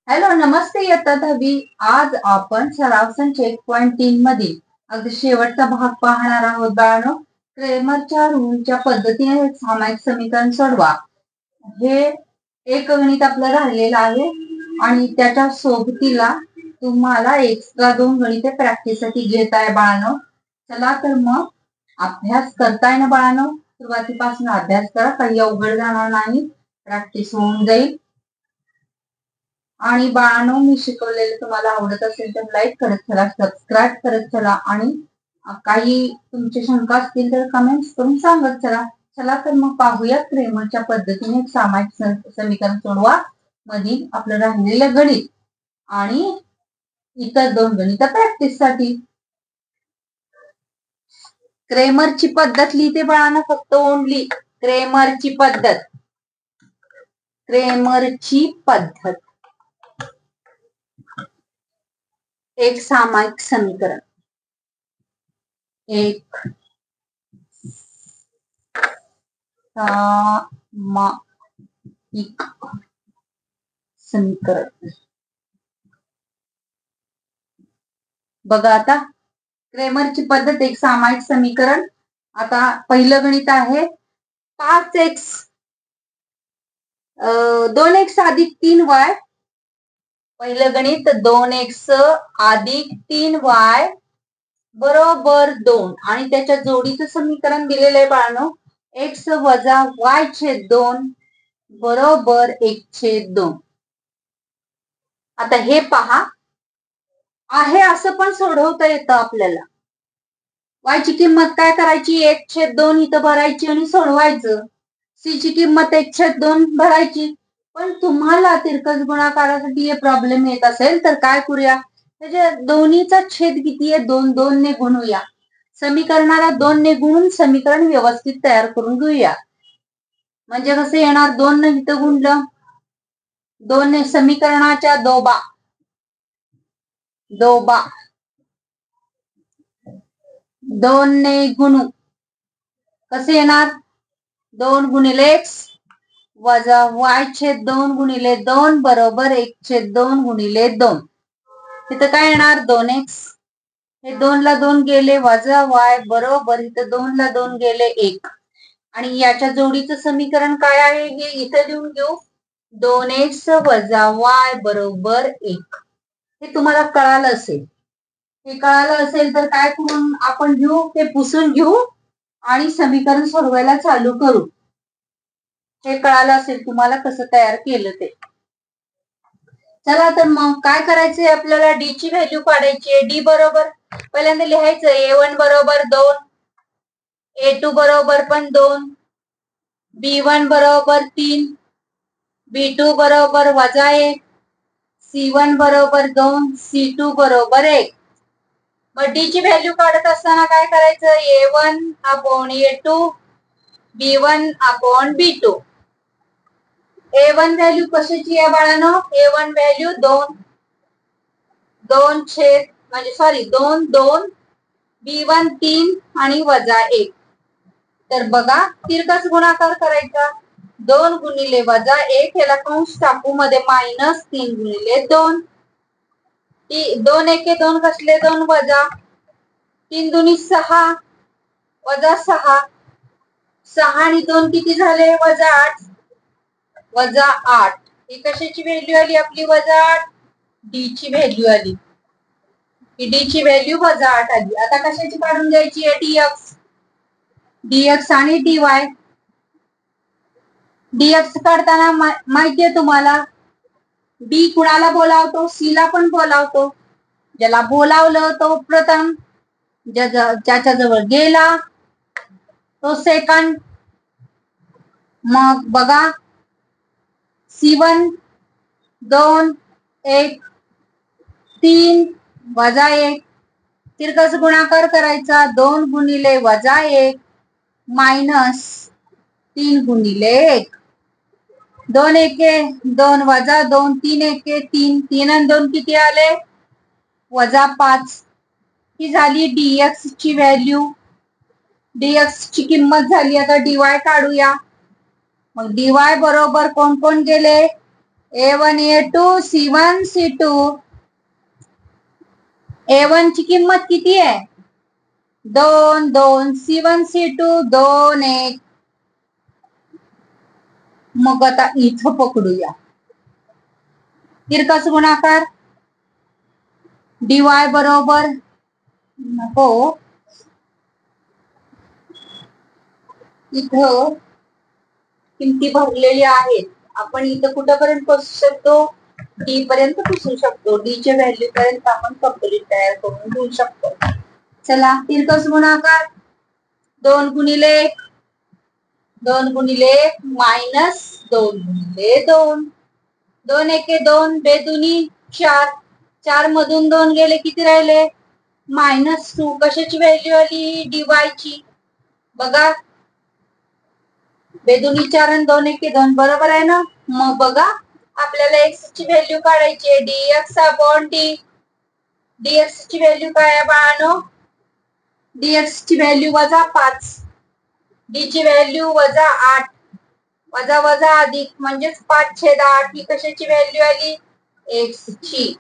Hello, नमस्ते इयत्ता 10वी. आज आपण सराव संच 1.3 मधील अगदी शेवटचा भाग पाहणार आहोत बाळांनो. क्रेमरच्या रूलच्या पद्धतीने सामायिक समीकरण सोडवा. हे एक गणित आपलं राहिलेलं आहे आणि त्याच्या सोबतीला तुम्हाला एक्स्ट्रा 2 गणिते प्रॅक्टिससाठी घेत आहे बाळांनो. चला तर मग अभ्यास करताय ना बाळांनो. सुरुवातीपासून अभ्यास करा, काही अवघड जाणार नाही, प्रॅक्टिस होऊन जाईल. आणि बाळांनो, मी शिकवलेले तुम्हाला आवडत असेल तर लाईक करत चला, सबस्क्राईब करत चला आणि काही तुमचे शंका असतील तर कमेंट्स करून सांगत चला. चला तर मग पाहूया क्रेमरच्या पद्धतीने सामायिक समीकरण सोडवा मधील आपलं राहिलेलं गणित आणि इतर 2 गणित प्रॅक्टिस साठी. क्रेमरची पद्धत लिहिते बाळांनो, फक्त ओनली क्रेमरची पद्धत. क्रेमरची पद्धत एक सामायिक समीकरण. एक सामायिक समीकरण. बघा आता क्रेमरची पद्धत एक सामायिक समीकरण. आता पहिलं गणित आहे 5x 2x अधिक 3y. पहिलं गणित 2x अधिक 3y बरोबर 2 आणि त्याच्या जोडीचं समीकरण दिलेलं आहे बाळांनो, x वजा y छेद 2 बरोबर 1 छेद 2. आता हे पहा, आहे असं पण सोडवता येतं आपल्याला. y ची किंमत काय करायची, 1 छेद 2 इथं भरायची आणि सोडवायचं. c ची किंमत 1 छेद 2 भरायची. पण तुम्हाला तिरकस गुणाकारासाठी हे प्रॉब्लेम येत असेल तर काय करूया, त्याच्या दोन्हीचा छेद किती आहे, 2 2 ने गुणूया. समीकरणाला 2 ने गुणून समीकरण व्यवस्थित तयार करून घेऊया. म्हणजे कसं येणार, 2 ने इथं गुणलं, 2 ने समीकरणाच्या दोबा 2 ने गुणू कसे येणार, 2 गुणिले x वजा y छेद 2 गुणिले 2 बरोबर 1 छेद 2 गुणिले 2. तिथं काय येणार, 2x. हे 2 ला 2 गेले वजा y बरोबर इथं 2 ला 2 गेले 1. आणि याच्या जोडीचं समीकरण काय आहे हे इथं लिहून घेऊ, 2x वजा y बरोबर 1. हे तुम्हाला कळालं असेल. हे कळालं असेल तर काय करून आपण घेऊ, ते पुसून घेऊ आणि समीकरण सोडवायला चालू करू. हे कळालं असेल तुम्हाला कसं तयार केलं ते. चला तर मग काय करायचंय आपल्याला, डी ची व्हॅल्यू काढायची आहे. डी बरोबर पहिल्यांदा लिहायचं a1 बरोबर 2, a2 बरोबर पण 2, b1 बरोबर 3, b2 बरोबर वजा 1, c1 बरोबर 2, c2 बरोबर 1. मग डी ची व्हॅल्यू काढत असताना काय करायचं, a1 upon a2, b1 upon b2. a1 value कशाची आहे बाळांनो, a1 व्हॅल्यू 2 छेद म्हणजे सॉरी 2 2, b1 3 आणि वजा 1. तर बघा तिरकस गुणाकार करायचा, 2 गुणिले वजा 1 याला कंस टाकू मध्ये मायनस 3 गुणिले 2. 2 एके 2 कसले 2 वजा 3 दुनी 6 वजा 6, 6 आणि 2 किती झाले, वजा 8, वजा 8. ही कशाची व्हॅल्यू आली आपली, वजा 8. डी ची व्हॅल्यू आली, डी ची व्हॅल्यू वजा 8 आली. आता कशाची काढून घ्यायची आहे, dx आणि dy. dx काढताना माहितीये तुम्हाला, डी कुणाला बोलावतो, सी ला पण बोलावतो. ज्याला बोलावलं तो प्रथम, ज्याच्या जवळ गेला तो सेकंड. मग बघा c1 2 1 3 वजा 1, तिरकस गुणाकार करायचा, 2 गुणिले वजा 1 मायनस 3 गुणिले 1. 2 एके 2 वजा 2, 3 एके 3, 3 आणि 2 किती आले, वजा 5. ही झाली dx ची व्हॅल्यू. dx ची किंमत झाली. आता dy काढूया. मग dy बरोबर कोण कोण गेले, A1 A2 C1 C2. A1 ची किंमत किती आहे? 2 2 C1 C2 2 1. मग आता इथं पकडूया तिरकस गुणाकार. dy बरोबर नको इथं किमती भरलेली आहेत. आपण इथं कुठपर्यंत पोहोचू शकतो? डी पर्यंत पोहोचू शकतो. डी च्या व्हॅल्यू पर्यंत आपण कंप्लीट तयार करून घेऊ शकतो. चला तिरकस गुणाकार. 2 गुणिले 2 गुणिले मायनस 2 गुणिले 2. 2 एके 2 बेदुनी 4. 4 मधून 2 गेले किती राहिले? -2. कशाची व्हॅल्यू आली? dy ची. बघा बेदुनी 4 आणि 2 एके 2 बरोबर आहे ना. मग बघा आपल्याला x ची व्हॅल्यू काढायची आहे. dx upon dy. dx ची व्हॅल्यू काय आहे बाळांनो? dx ची व्हॅल्यू -5. d ची व्हॅल्यू -8. वजा वजा अधिक म्हणजेच 5/8. ही कशाची व्हॅल्यू आली? x ची.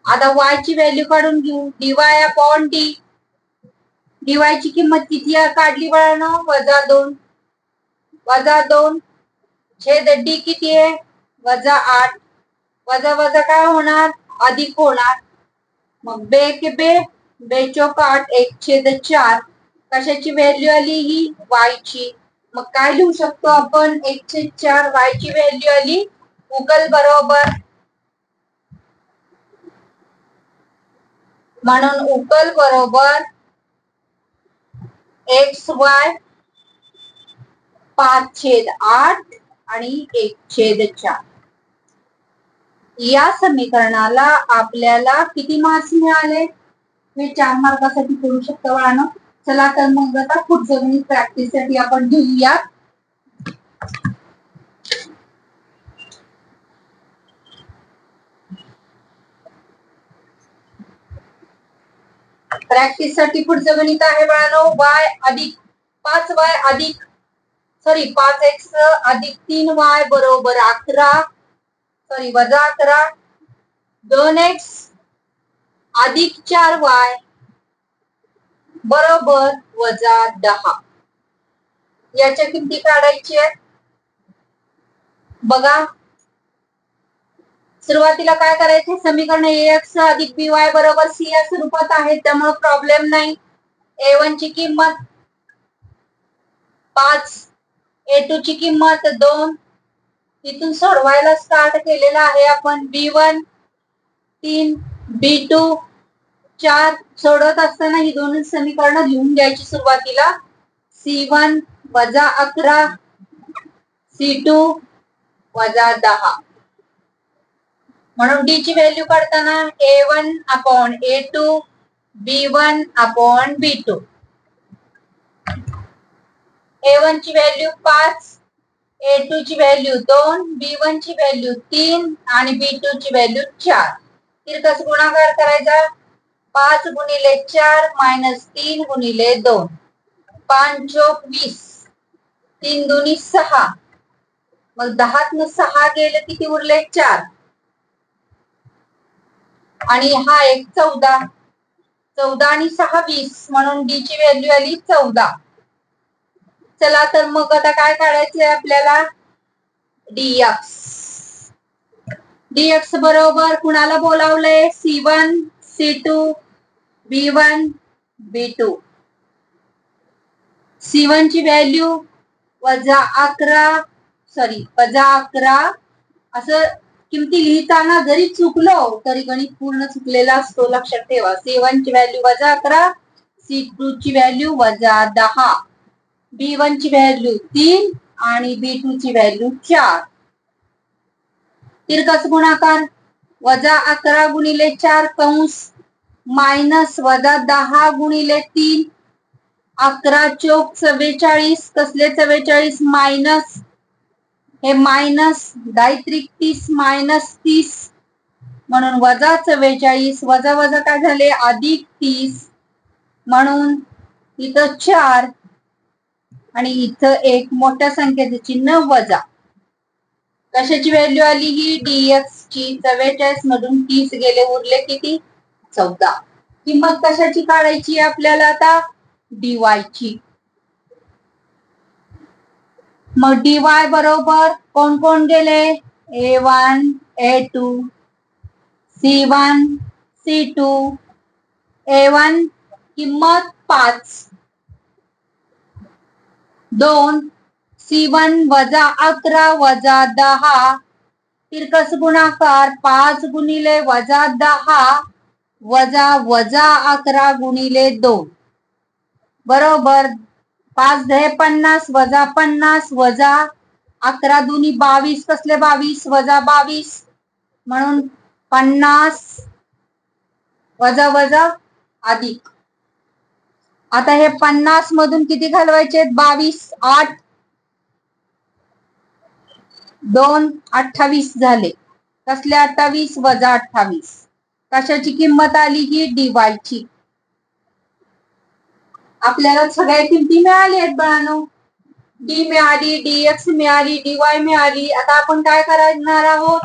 आता y ची व्हॅल्यू काढून घेऊ. dy upon d. dy ची किंमत किती काढली बाळांनो? -2. -2 छेद d किती आहे? -8. वजा वजा काय होणार? अधिक होणार. मग बे के बे, बेचोक 8, 1/4. कशाची व्हॅल्यू आली? ही y ची. मग काय लिहू शकतो आपण? 1/4 y ची व्हॅल्यू आली उकल बरोबर. म्हणून उकल बरोबर xy 5/8 आणि 1/4. या समीकरणाला आपल्याला किती मार्क्स मिळाले? हे 4 मार्कासाठी करू शकतो बाळांनो. चला तर मग आता पुढचं गणित प्रॅक्टिस साठी आपण घेऊया. प्रॅक्टिस साठी पुढचं गणित आहे बाळांनो y अधिक 5y अधिक 5x अधिक 3y बरोबर 11 वजा 11. 2x अधिक 4y बरोबर -10. याच्या किमती काढायची आहेत. बघा सुरुवातीला काय करायचे? समीकरण ax अधिक by बरोबर c या स्वरूपात आहे त्यामुळे प्रॉब्लेम नाही. a1 ची किंमत 5, a2 ची किंमत 2. तिथून सोडवायला स्टार्ट केलेला आहे आपण. b1 3, b2 4. सोडवत असताना ही दोन समीकरणं लिहून घ्यायची सुरुवातीला. c1 वजा 11, c2 वजा 10. म्हणून डी ची व्हॅल्यू काढताना a1 upon a2 b1 upon b2. a1 ची व्हॅल्यू 5, a2 ची व्हॅल्यू 2, b1 ची व्हॅल्यू 3 आणि b2 ची व्हॅल्यू 4. तिरकस गुणाकार करायचा. 5 गुणिले 4 मायनस 3 गुणिले 2. 5 चोक 20. 3 दुनी 6. मग 10 6 गेले किती उरले? 4. आणि हा एक 14. 14 आणि 6 20 म्हणून डी ची व्हॅल्यू आली 14. चला तर मग आता काय काढायचंय आपल्याला? dx. dx बरोबर कुणाला बोलावलंय? c1 c2 b1 b2. c1 ची व्हॅल्यू -11 असं किमती लिहिताना जरी चुकलो तरी गणित पूर्ण चुकलेला असतो, लक्षात ठेवा. c1 ची व्हॅल्यू -11, c2 ची व्हॅल्यू -10, b1 ची व्हॅल्यू 3 आणि b2 ची व्हॅल्यू 4. तिरकस गुणाकार. -11 गुणिले 4 कंस मायनस -10 गुणिले 3. 11 चोक 44. कसले 44? मायनस. हे मायनस 10 30 मायनस 30 म्हणून -44. वजा वजा काय झाले? अधिक 30 म्हणून इथं 4 आणि इथं एक मोठ्या संख्येचे चिन्ह वजा. कशाची व्हॅल्यू आली ही dx ची 44 मधून 30 गेले उरले किती 14. किंमत कशाची काढायची आपल्याला आता dy ची. मग dy बरोबर कोण कोण गेले a1 a2 c1 c2 a1 किंमत 5 2 c1 वजा 11 वजा 10 तिरकस गुणाकार 5 गुणिले वजा 10 वजा वजा 11 गुणिले 2 बरोबर 5 10 50 वजा 50 वजा 11 दुनी 22 कसले 22 वजा 22 म्हणून 50 वजा वजा अधिक. आता हे 50 मधून किती घालवायचे 22 8 2 28 झाले कसले 28 वजा 28. कशाची किंमत आली ही dy ची. आपल्याला सगळ्या किमती मिळाली आहेत बाळांनो. d मिळाली dx मिळाली dy मिळाली. आता आपण काय करणार आहोत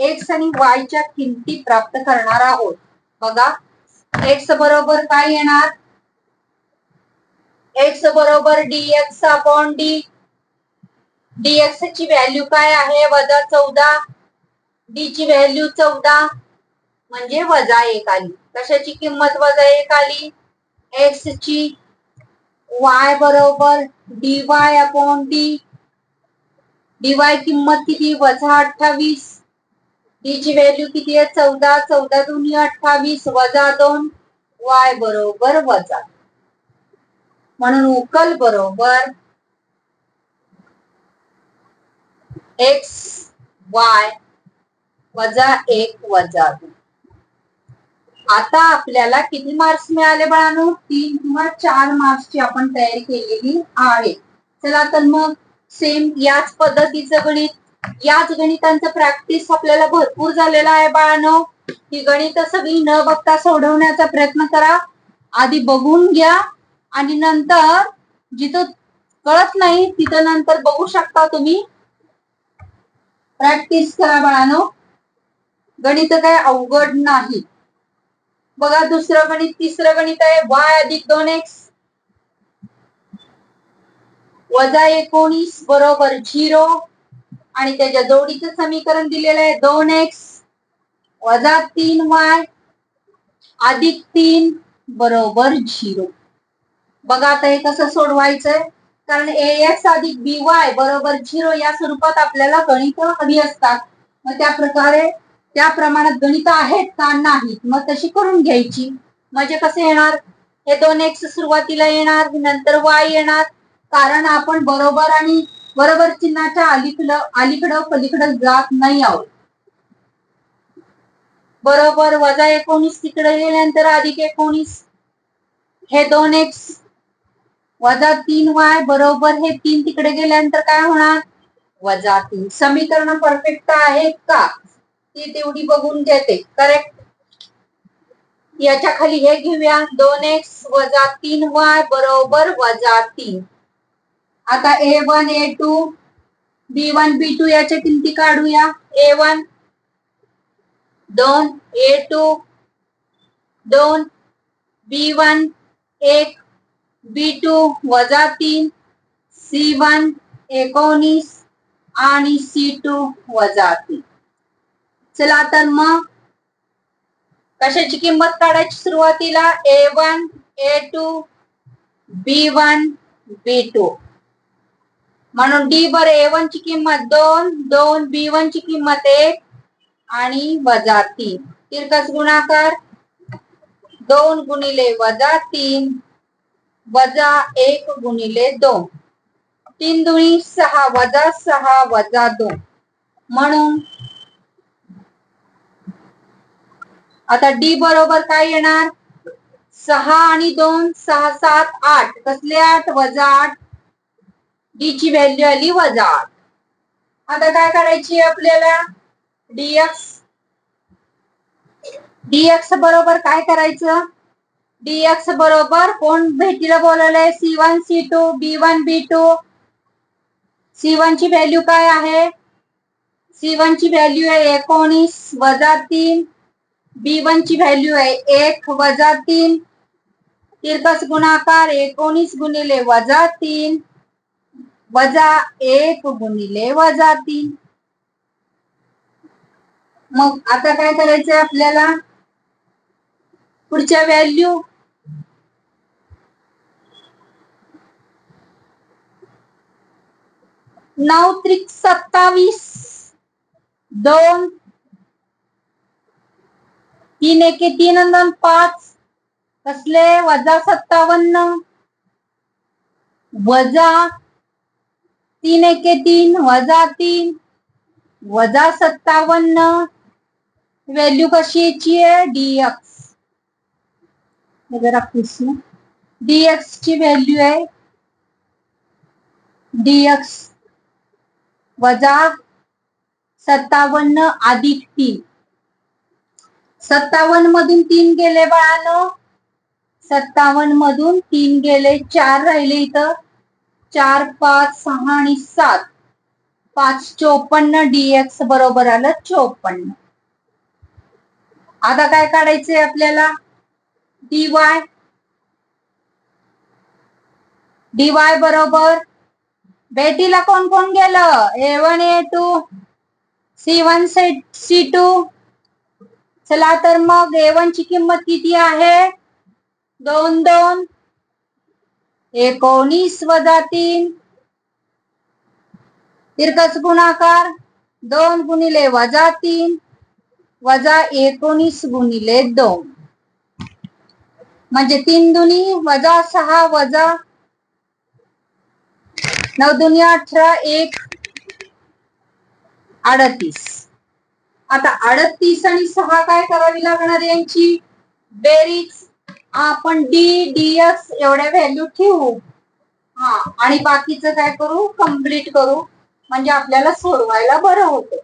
x आणि y च्या किमती प्राप्त करणार आहोत. बघा x बरोबर काय येणार x बरोबर dx अपॉन d. dx ची व्हॅल्यू काय आहे वजा 14 d ची व्हॅल्यू 14 म्हणजे वजा 1 आली. कशाची किंमत वजा 1 आली x ची. y बरोबर dy अपॉन d. dy किंमत किती वजा 28 d ची व्हॅल्यू किती आहे 14 14 दुनी 28 वजा 2 y बरोबर वजा. म्हणून उकल बरोबर x y वजा 1 वजा 2. आता आपल्याला किती मार्क्स मिळाले बाळांनो 3 किंवा 4 मार्क्सची आपण तयारी केलेली आहे. चला तर मग सेम याच पद्धतीचं गणित याच गणितांचं प्रॅक्टिस आपल्याला भरपूर झालेला आहे बाळांनो. ही गणित सगळी न बघता सोडवण्याचा प्रयत्न करा. आधी बघून घ्या आणि नंतर जिथं कळत नाही तिथं नंतर बघू शकता तुम्ही. प्रॅक्टिस करा बाळांनो. गणित काय अवघड नाही. बघा दुसरं गणित तिसरं गणित आहे y अधिक 2x वजा 19 बरोबर 0 आणि त्याच्या जोडीचं समीकरण दिलेलं आहे 2x वजा 3y अधिक 3 बरोबर 0. बघा आता हे कसं सोडवायचंय कारण ax अधिक by बरोबर 0 या स्वरूपात आपल्याला गणित हवी असतात. मग त्या प्रकारे त्या प्रमाणात गणित आहेत का नाहीत मग तशी करून घ्यायची. म्हणजे कसं येणार हे 2x सुरुवातीला येणार नंतर y येणार कारण आपण बरोबर आणि बरोबर चिन्हाच्या अलीकडं पलीकडं जात नाही आहोत. बरोबर वजा 19 तिकडे गेल्यानंतर अधिक 19 हे 2x वजा 3y बरोबर हे 3 तिकडे गेल्यानंतर काय होणार वजा 3. समीकरण परफेक्ट आहे का ती तेवढी बघून घेते. करेक्ट. याच्या खाली हे घेऊया 2x वजा 3y बरोबर वजा 3. आता a1 a2 b1 b2 याच्या किमती काढूया. a1 2 a2 2 b1 1 b2 वजा 3 c1 19 आणि c2 वजा 3. चला तर मग कशाची किंमत काढायची सुरुवातीला a1 a2 b1 b2 म्हणून d बर a1 ची किंमत 2 2 b1 ची किंमत 1 आणि वजा 3. तिरकस गुणाकार 2 गुणिले वजा 3 वजा 1 गुणिले 2 3 दुनी 6 वजा 6 वजा 2 म्हणून आता d बरोबर काय येणार 6 आणि 2 6 7 8 कसले 8 वजा 8 d ची व्हॅल्यू आली वजा 8. आता काय करायची आपल्याला dx बरोबर काय करायचं dx बरोबर कोण भेटीला बोलवलंय c1 c2 b1 b2 c1 ची व्हॅल्यू काय आहे C1 ची व्हॅल्यू आहे 19 वजा 3, B1 ची व्हॅल्यू आहे 1 वजा 3, तिरकस गुणाकार 19 गुणिले वजा 3 वजा 1 गुणिले वजा 3. मग आता काय करायचंय आपल्याला, पुढच्या व्हॅल्यू 9 त्रिक 27, 2 3 एके 3 आणि 5 कसले वजा 57 वजा 3 एके 3 वजा 3 वजा 57. व्हॅल्यू कशी याची आहे dx. जरा पुसू, dx ची व्हॅल्यू आहे dx वजा 57 अधिक 3. 57 मधून 3 गेले बाळांनो, 57 मधून 3 गेले, 4 राहिले इथं, 4 5 6 आणि 7, 5 54, dx बरोबर आलं 54. आता काय काढायचंय आपल्याला, dy. dy बरोबर बेटीला कोण कोण गेलं, a1 a2 c1 c2. चला तर मग a1 ची किंमत किती आहे 2 2, 19 वजा 3, तिरकस गुणाकार 2 गुणिले वजा 3 वजा 19 गुणिले 2, म्हणजे 3 दुनी वजा 6 वजा 9 दुनी 18, 1 38. आता 38 आणि 6 काय करावी लागणार यांची बेरीज. आपण d dx एवढ्या व्हॅल्यू ठेवू, हा, आणि बाकीचं काय करू कम्प्लीट करू, म्हणजे आपल्याला सोडवायला बरं होतं.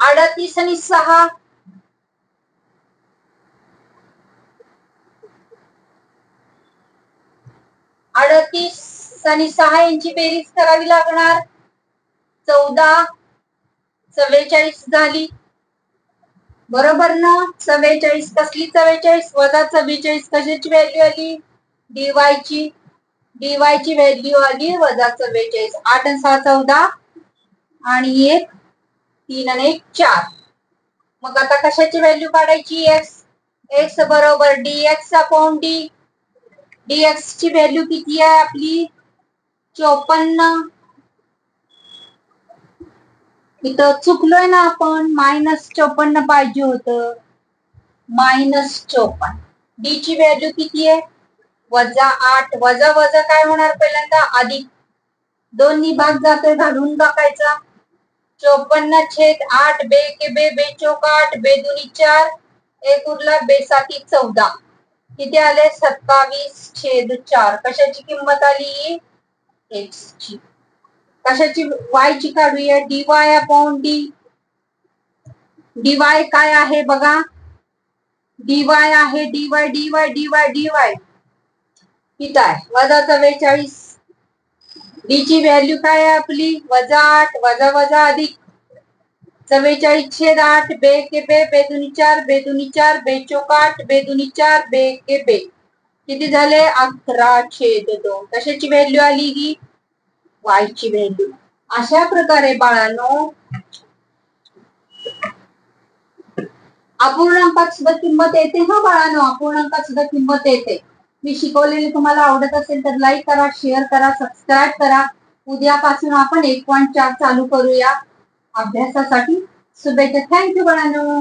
अडतीस आणि 6 38 आणि 6 यांची बेरीज करावी लागणार, 14 44 झाली बरोबर ना. 44 कसली 44 वजा 44 कशाची व्हॅल्यू आली dy ची, dy ची व्हॅल्यू आली वजा 44. 8 आणि 6 14 आणि 1 3 आणि 1 4. मग आता कशाची व्हॅल्यू काढायची x. x बरोबर dx अपॉन d. dx ची व्हॅल्यू किती आहे आपली 54. इथं चुकलोय ना आपण, -54 पाहिजे होतं, -54. d ची व्हॅल्यू किती आहे वजा 8. वजा वजा काय होणार पहिल्यांदा अधिक, 2 भाग जातोय घालून टाकायचा, 54/8 बे के बे, बे चौक 8, बे दुनी 4, 1 उरला, बे साती 14. किती आले 27/4. कशाची किंमत आली x ची. कशाची y ची काढूया dy अपॉन d. dy काय आहे बघा, dy आहे dy dy dy dy किती आहे वजा 44. d ची व्हॅल्यू काय आहे आपली वजा 8 वजा वजा अधिक 44/8 बे के बे, बे दुनी 4, बे दुनी 4, बे चौक 8, बे दुनी 4, बे के बे. किती झाले 11/2. कशाची व्हॅल्यू आली ही y ची व्हॅल्यू. अशा प्रकारे बाळांनो अपूर्णांकात सुद्धा किंमत येते ना बाळांनो, अपूर्णांकात सुद्धा किंमत येते. मी शिकवलेली तुम्हाला आवडत असेल तर लाईक करा, शेअर करा, सबस्क्राईब करा. उद्यापासून आपण 1.4 चालू करूया अभ्यासासाठी. शुभेच्छा. थँक्यू बाळांनो.